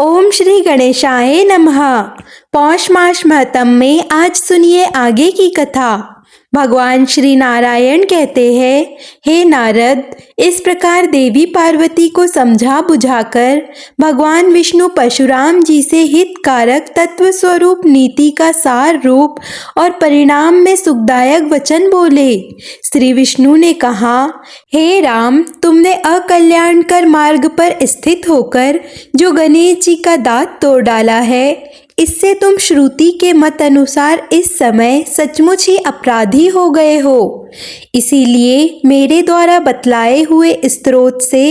ओम श्री गणेशाय नमः। पौष मास महत्म में आज सुनिए आगे की कथा। भगवान श्री नारायण कहते हैं, हे नारद, इस प्रकार देवी पार्वती को समझा बुझाकर भगवान विष्णु परशुराम जी से हितकारक तत्व स्वरूप नीति का सार रूप और परिणाम में सुखदायक वचन बोले। श्री विष्णु ने कहा, हे राम, तुमने अकल्याणकर मार्ग पर स्थित होकर जो गणेश जी का दांत तोड़ डाला है, इससे तुम श्रुति के मत अनुसार इस समय सचमुच ही अपराधी हो गए हो। इसीलिए मेरे द्वारा बतलाए हुए स्तोत्र से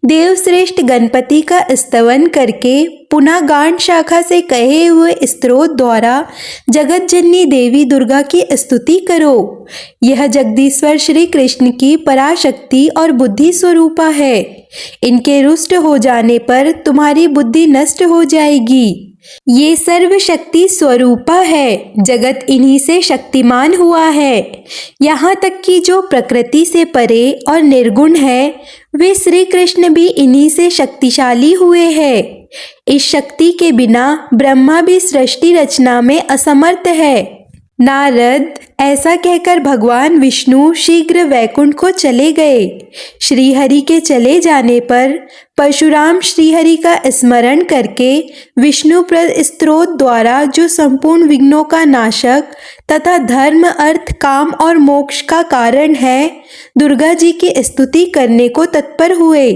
देवश्रेष्ठ गणपति का स्तवन करके पुनः गांड शाखा से कहे हुए स्तोत्र द्वारा जगत जननी देवी दुर्गा की स्तुति करो। यह जगदीश्वर श्री कृष्ण की पराशक्ति और बुद्धि स्वरूपा है। इनके रुष्ट हो जाने पर तुम्हारी बुद्धि नष्ट हो जाएगी। ये सर्वशक्ति स्वरूपा है, जगत इन्हीं से शक्तिमान हुआ है। यहाँ तक कि जो प्रकृति से परे और निर्गुण है, वे श्री कृष्ण भी इन्हीं से शक्तिशाली हुए हैं। इस शक्ति के बिना ब्रह्मा भी सृष्टि रचना में असमर्थ है। नारद, ऐसा कहकर भगवान विष्णु शीघ्र वैकुंठ को चले गए। श्रीहरि के चले जाने पर परशुराम श्रीहरि का स्मरण करके विष्णुप्रद स्तोत्र द्वारा जो संपूर्ण विघ्नों का नाशक तथा धर्म, अर्थ, काम और मोक्ष का कारण है, दुर्गा जी की स्तुति करने को तत्पर हुए।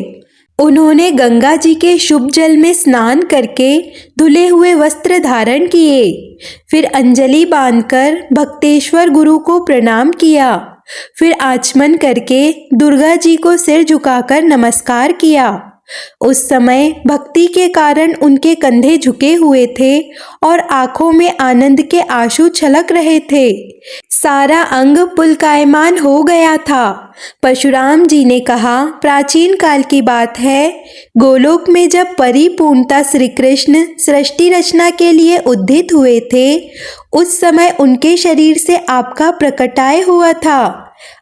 उन्होंने गंगा जी के शुभ जल में स्नान करके धुले हुए वस्त्र धारण किए। फिर अंजलि बांधकर भक्तेश्वर गुरु को प्रणाम किया। फिर आचमन करके दुर्गा जी को सिर झुकाकर नमस्कार किया। उस समय भक्ति के कारण उनके कंधे झुके हुए थे और आंखों में आनंद के आंसू छलक रहे थे। सारा अंग पुलकायमान हो गया था। परशुराम जी ने कहा, प्राचीन काल की बात है, गोलोक में जब परिपूर्णता श्री कृष्ण सृष्टि रचना के लिए उद्धित हुए थे, उस समय उनके शरीर से आपका प्रकटाय हुआ था।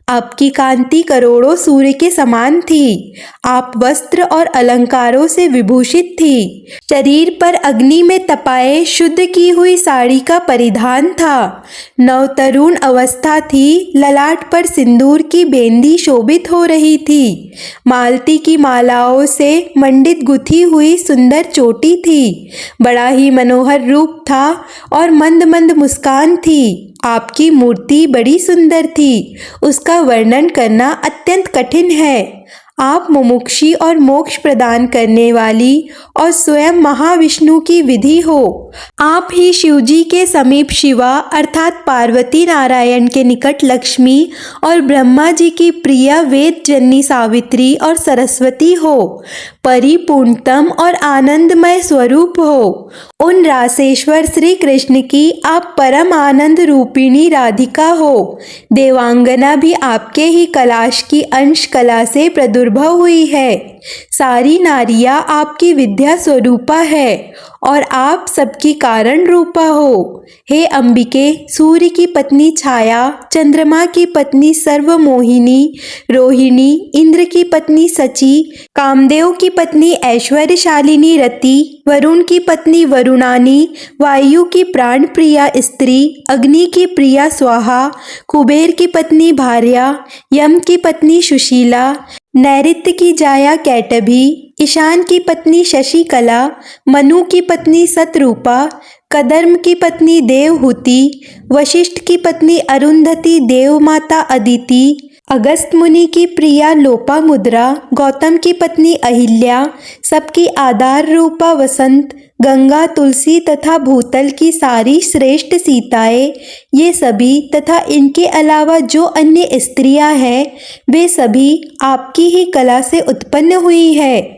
आपकी कांति करोड़ों सूर्य के समान थी। आप वस्त्र और अलंकारों से विभूषित थी। शरीर पर अग्नि में तपाए शुद्ध की हुई साड़ी का परिधान था। नवतरुण अवस्था थी। ललाट पर सिंदूर की बेंदी शोभित हो रही थी। मालती की मालाओं से मंडित गुथी हुई सुंदर चोटी थी। बड़ा ही मनोहर रूप था और मंद मंद मुस्कान थी। आपकी मूर्ति बड़ी सुंदर थी, उसका वर्णन करना अत्यंत कठिन है। आप मुमुक्षी और मोक्ष प्रदान करने वाली और स्वयं महाविष्णु की विधि हो। आप ही शिवजी के समीप शिवा अर्थात पार्वती नारायण के निकट लक्ष्मी और ब्रह्मा जी की प्रिया वेद जननी सावित्री और सरस्वती हो। परिपूर्णतम और आनंदमय स्वरूप हो। उन रासेश्वर श्री कृष्ण की आप परम आनंद रूपिणी राधिका हो। देवांगना भी आपके ही कलाश की अंश कला से प्रादुर्भव हुई है। सारी नारियां आपकी विद्या स्वरूपा है और आप सबकी कारण रूपा हो। हे अंबिके, सूर्य की पत्नी छाया, चंद्रमा की पत्नी सर्वमोहिनी रोहिणी, इंद्र की पत्नी सची, कामदेव की पत्नी ऐश्वर्यशालिनी रति, वरुण की पत्नी वरुणानी, वायु की प्राण प्रिया स्त्री, अग्नि की प्रिया स्वाहा, कुबेर की पत्नी भार्या, यम की पत्नी सुशीला, नैऋत्य की जाया कैटभी, ईशान की पत्नी शशिकला, मनु की पत्नी सतरूपा, कदर्म की पत्नी देवहूति, वशिष्ठ की पत्नी अरुंधति, देवमाता अदिति, अगस्त मुनि की प्रिया लोपामुद्रा, गौतम की पत्नी अहिल्या, सबकी आधार रूपा वसंत, गंगा, तुलसी तथा भूतल की सारी श्रेष्ठ सीताएं, ये सभी तथा इनके अलावा जो अन्य स्त्रियां हैं, वे सभी आपकी ही कला से उत्पन्न हुई है।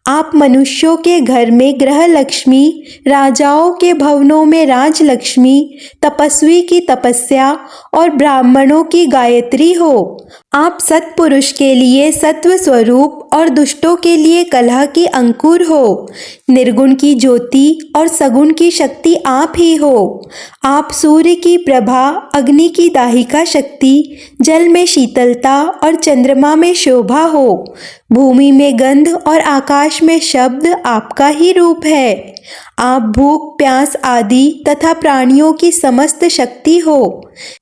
आप मनुष्यों के घर में ग्रह लक्ष्मी, राजाओं के भवनों में राजलक्ष्मी, तपस्वी की तपस्या और ब्राह्मणों की गायत्री हो। आप सत्पुरुष के लिए सत्व स्वरूप और दुष्टों के लिए कलह की अंकुर हो। निर्गुण की ज्योति और सगुण की शक्ति आप ही हो। आप सूर्य की प्रभा, अग्नि की दाहिका शक्ति, जल में शीतलता और चंद्रमा में शोभा हो। भूमि में गंध और आकाश में शब्द आपका ही रूप है। आप भूख प्यास आदि तथा प्राणियों की समस्त शक्ति हो।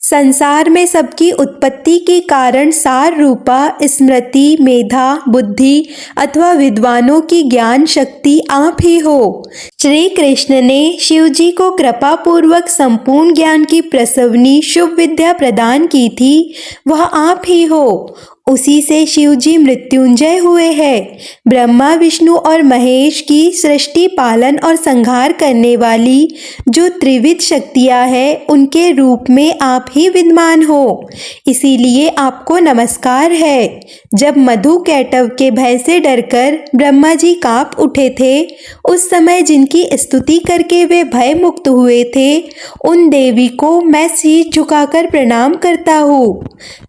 संसार में सबकी उत्पत्ति के कारण सार रूपा स्मृति, मेधा, बुद्धि अथवा विद्वानों की ज्ञान शक्ति आप ही हो। श्री कृष्ण ने शिव जी को कृपा पूर्वक संपूर्ण ज्ञान की प्रसवनी शुभ विद्या प्रदान की थी, वह आप ही हो। उसी से शिव जी मृत्युंजय हुए हैं। ब्रह्मा विष्णु और महेश की सृष्टि पालन और संहार करने वाली जो त्रिविध शक्तियां हैं, उनके रूप में आप ही विद्यमान हो, इसीलिए आपको नमस्कार है। जब मधु कैटव के भय से डरकर ब्रह्मा जी कांप उठे थे, उस समय जिनकी स्तुति करके वे भय मुक्त हुए थे, उन देवी को मैं शीश झुकाकर प्रणाम करता हूँ।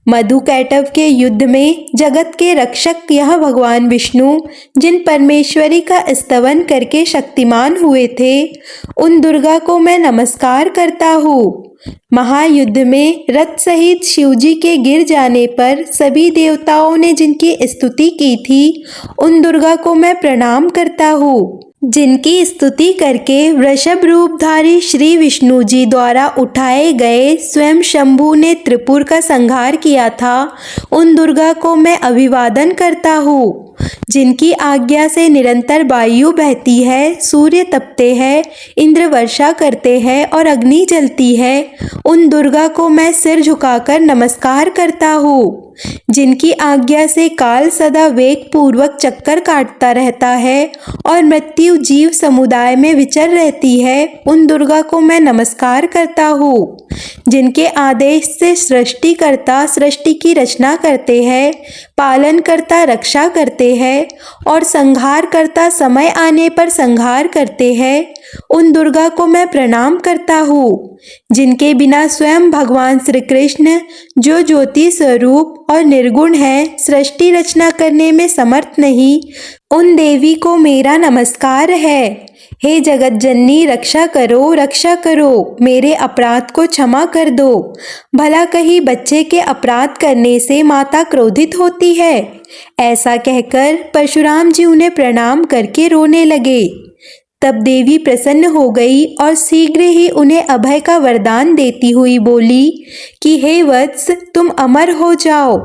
मधु कैटव के युद्ध में जगत के रक्षक यह भगवान विष्णु, जिन परमेश्वरी का स्तवन करके शक्तिमान हुए थे, उन दुर्गा को मैं नमस्कार करता हूँ। महायुद्ध में रथ सहित शिवजी के गिर जाने पर सभी देवताओं ने जिनकी स्तुति की थी, उन दुर्गा को मैं प्रणाम करता हूँ। जिनकी स्तुति करके वृषभ रूपधारी श्री विष्णु जी द्वारा उठाए गए स्वयं शंभु ने त्रिपुर का संहार किया था, उन दुर्गा को मैं अभिवादन करता हूँ। जिनकी आज्ञा से निरंतर वायु बहती है, सूर्य तपते हैं, इंद्र वर्षा करते हैं और अग्नि जलती है, उन दुर्गा को मैं सिर झुकाकर नमस्कार करता हूँ। जिनकी आज्ञा से काल सदा वेग पूर्वक चक्कर काटता रहता है और मृत्यु जीव समुदाय में विचर रहती है, उन दुर्गा को मैं नमस्कार करता हूँ। जिनके आदेश से सृष्टिकर्ता सृष्टि की रचना करते हैं, पालन करता रक्षा करते हैं और संहार करता समय आने पर संहार करते हैं, उन दुर्गा को मैं प्रणाम करता हूँ। जिनके बिना स्वयं भगवान श्री कृष्ण जो ज्योति स्वरूप और निर्गुण है, सृष्टि रचना करने में समर्थ नहीं, उन देवी को मेरा नमस्कार है। हे जगत जननी, रक्षा करो, मेरे अपराध को क्षमा कर दो। भला कहीं बच्चे के अपराध करने से माता क्रोधित होती है? ऐसा कहकर परशुराम जी उन्हें प्रणाम करके रोने लगे। तब देवी प्रसन्न हो गई और शीघ्र ही उन्हें अभय का वरदान देती हुई बोली कि हे वत्स, तुम अमर हो जाओ।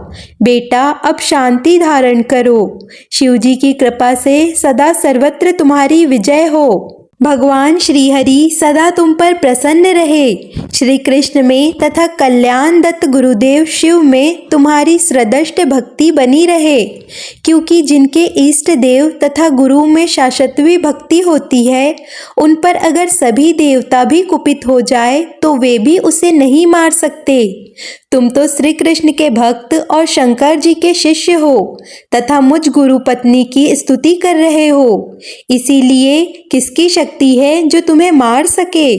बेटा, अब शांति धारण करो। शिवजी की कृपा से सदा सर्वत्र तुम्हारी विजय हो। भगवान श्रीहरि सदा तुम पर प्रसन्न रहे। श्री कृष्ण में तथा कल्याण दत्त गुरुदेव शिव में तुम्हारी सदृष्ट भक्ति बनी रहे, क्योंकि जिनके इष्ट देव तथा गुरु में शाश्वती भक्ति होती है, उन पर अगर सभी देवता भी कुपित हो जाए तो वे भी उसे नहीं मार सकते। तुम तो श्री कृष्ण के भक्त और शंकर जी के शिष्य हो तथा मुझ गुरु पत्नी की स्तुति कर रहे हो। इसीलिए किसकी शक्ति है जो तुम्हें मार सके?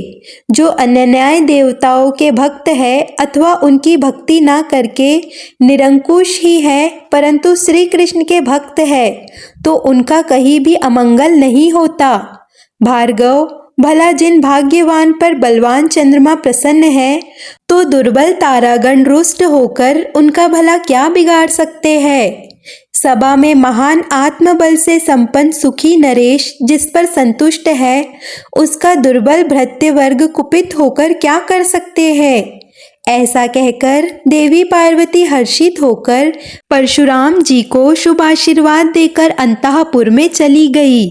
जो अनन्य देवताओं के भक्त है अथवा उनकी भक्ति ना करके निरंकुश ही है, परंतु श्री कृष्ण के भक्त है, तो उनका कहीं भी अमंगल नहीं होता। भार्गव, भला जिन भाग्यवान पर बलवान चंद्रमा प्रसन्न है, तो दुर्बल तारागण रुष्ट होकर उनका भला क्या बिगाड़ सकते हैं? सभा में महान आत्मबल से संपन्न सुखी नरेश जिस पर संतुष्ट है, उसका दुर्बल भृत्य वर्ग कुपित होकर क्या कर सकते हैं? ऐसा कहकर देवी पार्वती हर्षित होकर परशुराम जी को शुभ आशीर्वाद देकर अंतःपुर में चली गई।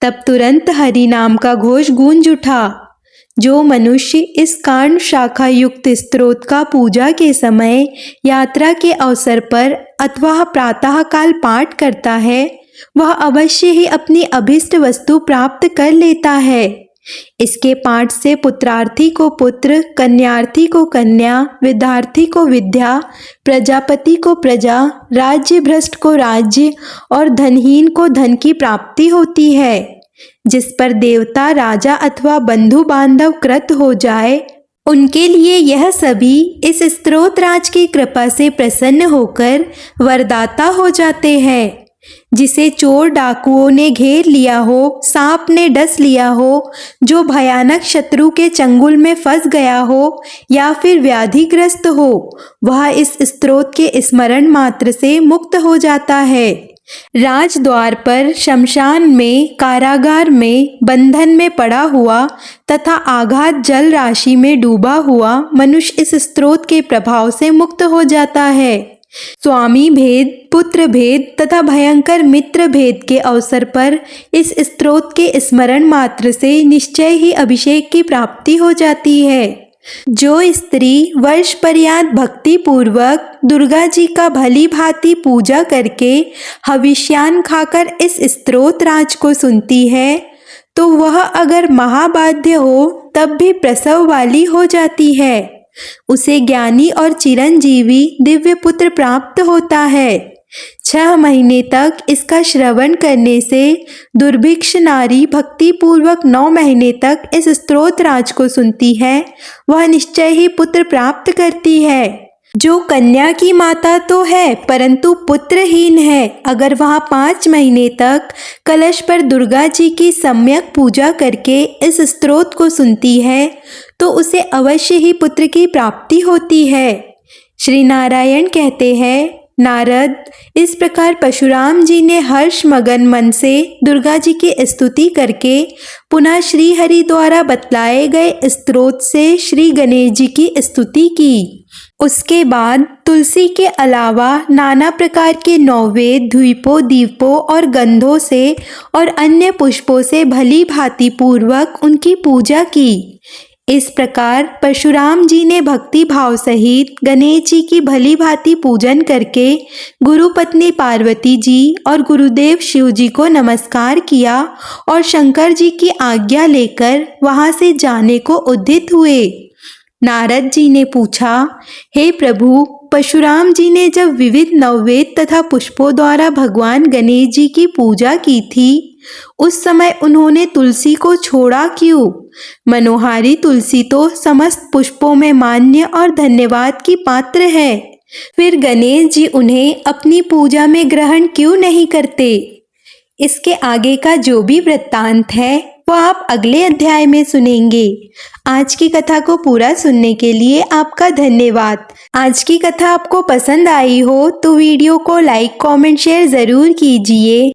तब तुरंत हरि नाम का घोष गूंज उठा। जो मनुष्य इस कांड शाखा युक्त स्तोत्र का पूजा के समय, यात्रा के अवसर पर अथवा प्रातः काल पाठ करता है, वह अवश्य ही अपनी अभिष्ट वस्तु प्राप्त कर लेता है। इसके पाठ से पुत्रार्थी को पुत्र, कन्यार्थी को कन्या, विद्यार्थी को विद्या, प्रजापति को प्रजा, राज्य भ्रष्ट को राज्य और धनहीन को धन की प्राप्ति होती है। जिस पर देवता, राजा अथवा बंधु बांधव कृत हो जाए, उनके लिए यह सभी इस स्तोत्रराज की कृपा से प्रसन्न होकर वरदाता हो जाते हैं। जिसे चोर डाकुओं ने घेर लिया हो, सांप ने डस लिया हो, जो भयानक शत्रु के चंगुल में फंस गया हो या फिर व्याधिग्रस्त हो, वह इस स्तोत्र के स्मरण मात्र से मुक्त हो जाता है। राजद्वार पर, शमशान में, कारागार में, बंधन में पड़ा हुआ तथा आघात जल राशि में डूबा हुआ मनुष्य इस स्तोत्र के प्रभाव से मुक्त हो जाता है। स्वामी भेद, पुत्र भेद तथा भयंकर मित्र भेद के अवसर पर इस स्तोत्र के स्मरण मात्र से निश्चय ही अभिषेक की प्राप्ति हो जाती है। जो स्त्री वर्ष पर्यंत भक्ति पूर्वक दुर्गा जी का भली भांति पूजा करके हविष्यान खाकर इस स्तोत्र राज को सुनती है, तो वह अगर महाबाध्य हो तब भी प्रसव वाली हो जाती है। उसे ज्ञानी और चिरंजीवी दिव्य पुत्र प्राप्त होता है। 6 महीने तक इसका श्रवण करने से दुर्भिक्ष नारी भक्ति पूर्वक 9 महीने तक इस स्तोत्र राज को सुनती है, वह निश्चय ही पुत्र प्राप्त करती है। जो कन्या की माता तो है परंतु पुत्रहीन है, अगर वह 5 महीने तक कलश पर दुर्गा जी की सम्यक पूजा करके इस स्तोत्र को सुनती है, तो उसे अवश्य ही पुत्र की प्राप्ति होती है। श्री नारायण कहते हैं, नारद, इस प्रकार परशुराम जी ने हर्ष मगन मन से दुर्गा जी की स्तुति करके पुनः श्री हरि द्वारा बतलाए गए स्तोत्र से श्री गणेश जी की स्तुति की। उसके बाद तुलसी के अलावा नाना प्रकार के नौवेद, धूपों, दीपों और गंधों से और अन्य पुष्पों से भली भांति पूर्वक उनकी पूजा की। इस प्रकार परशुराम जी ने भक्ति भाव सहित गणेश जी की भली भांति पूजन करके गुरु पत्नी पार्वती जी और गुरुदेव शिव जी को नमस्कार किया और शंकर जी की आज्ञा लेकर वहां से जाने को उद्यत हुए। नारद जी ने पूछा, हे प्रभु, परशुराम जी ने जब विविध नववेद तथा पुष्पों द्वारा भगवान गणेश जी की पूजा की थी, उस समय उन्होंने तुलसी को छोड़ा क्यों? मनोहारी तुलसी तो समस्त पुष्पों में मान्य और धन्यवाद की पात्र है। फिर गणेश जी उन्हें अपनी पूजा में ग्रहण क्यों नहीं करते? इसके आगे का जो भी वृत्तांत है वो आप अगले अध्याय में सुनेंगे। आज की कथा को पूरा सुनने के लिए आपका धन्यवाद। आज की कथा आपको पसंद आई हो तो वीडियो को लाइक, कमेंट, शेयर ज़रूर कीजिए।